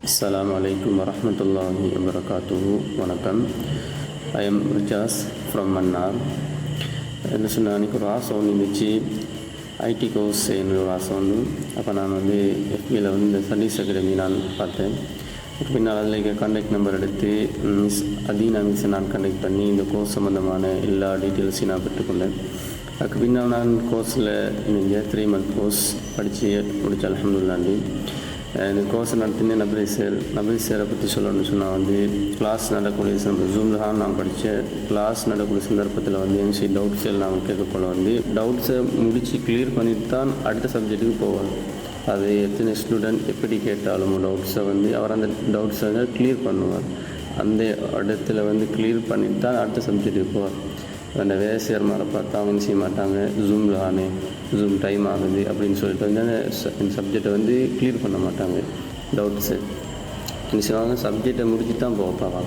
Assalamu alaikum warahmatullahi wabarakatuh. Vanakkam. I am Rijas from Mannar. என்ன சொன்னால் அன்றைக்கி ஒரு ஆசை ஒன்று இருந்துச்சு. ஐடி கோர்ஸ் செய்யணும் ஒரு ஆசை ஒன்று. அப்போ நான் எஃபியில் இந்த ஸ்டடீஸ் அகாடமி நான் பார்த்தேன். பின்னால் அதில் கான்டாக்ட் நம்பர் எடுத்து மிஸ் அதீனா மிஸ்ஸை நான் கான்டாக்ட் பண்ணி இந்த கோர்ஸ் சம்மந்தமான எல்லா டீட்டெயில்ஸையும் நான் பெற்றுக்கொண்டேன். அதுக்கு பின்னால் நான் கோர்ஸில் இங்கே 3 month கோர்ஸ் படித்து முடித்த அல்ஹம்துலில்லாஹ். இந்த கோர்ஸை நடத்தினே நபி சேரை பற்றி சொல்லணும்னு சொன்னால் கிளாஸ் நடக்கூடிய ஜூமில் தான் நான் படித்த கிளாஸ் நடக்கூடிய சந்தர்ப்பத்தில் என்சி டவுட்ஸ் எல்லாம் கேட்கப்போல டவுட்ஸை முடித்து கிளியர் பண்ணிட்டு தான் அடுத்த சப்ஜெக்ட்டுக்கு போவார். அது எத்தனை ஸ்டூடெண்ட் எப்படி கேட்டாலும் டவுட்ஸை அவர் அந்த டவுட்ஸை கிளியர் பண்ணுவார். அந்த இடத்துல கிளியர் பண்ணிட்டு தான் அடுத்த சப்ஜெக்ட்டுக்கு போவார். அந்த வேலை செய்கிற மாதிரி பார்த்தா அவங்க செய்ய மாட்டாங்க. ஜூம் டைம் ஆகுது அப்படின்னு சொல்லிட்டு அந்த சப்ஜெக்டை கிளியர் பண்ண மாட்டாங்க. டவுட்ஸு என்ன செய்வாங்க, சப்ஜெக்டை முடிச்சு தான் போவாங்க.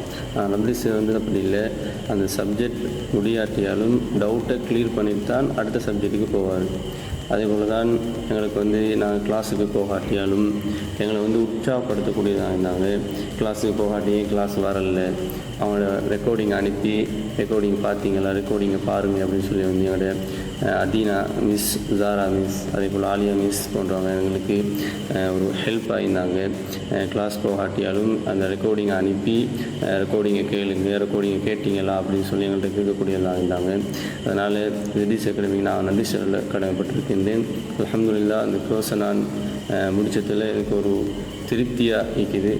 நம்பி சார் அப்படி இல்லை, அந்த சப்ஜெக்ட் முடியாட்டியாலும் டவுட்டை கிளியர் பண்ணிட்டு தான் அடுத்த சப்ஜெக்ட்டுக்கு போவார். அதே போல் தான் எங்களுக்கு நாங்கள் கிளாஸுக்கு போகாட்டியாலும் எங்களை உற்சாகப்படுத்தக்கூடியதாக இருந்தாங்க. கிளாஸுக்கு போகாட்டியே கிளாஸ் வரல, அவங்களோட ரெக்கார்டிங் அனுப்பி ரெக்கார்டிங் பார்த்தீங்களா, ரெக்கார்டிங்கை பாருங்கள் அப்படின்னு சொல்லி எங்களோட அதீனா மிஸ், ஜாரா மிஸ், அதே போல் ஆலியா மிஸ் போன்றவங்க எங்களுக்கு ஒரு ஹெல்ப் ஆகியிருந்தாங்க. கிளாஸ் போகாட்டியாலும் அந்த ரெக்கார்டிங்கை அனுப்பி ரெக்கார்டிங்கை ரெக்கார்டிங்கை கேட்டிங்களா அப்படின்னு சொல்லி எங்கள்கிட்ட கேட்கக்கூடியதாக இருந்தாங்க. அதனால் ஸ்டடீஸ் அகாடமிக்கு நான் நன்றி சொல்ல கடமைப்பட்டிருக்கின்றேன். அல்ஹம்துலில்லாஹ் அந்த கோர்ஸை நான் முடித்ததில் எனக்கு ஒரு திருப்தியாக இருக்குது.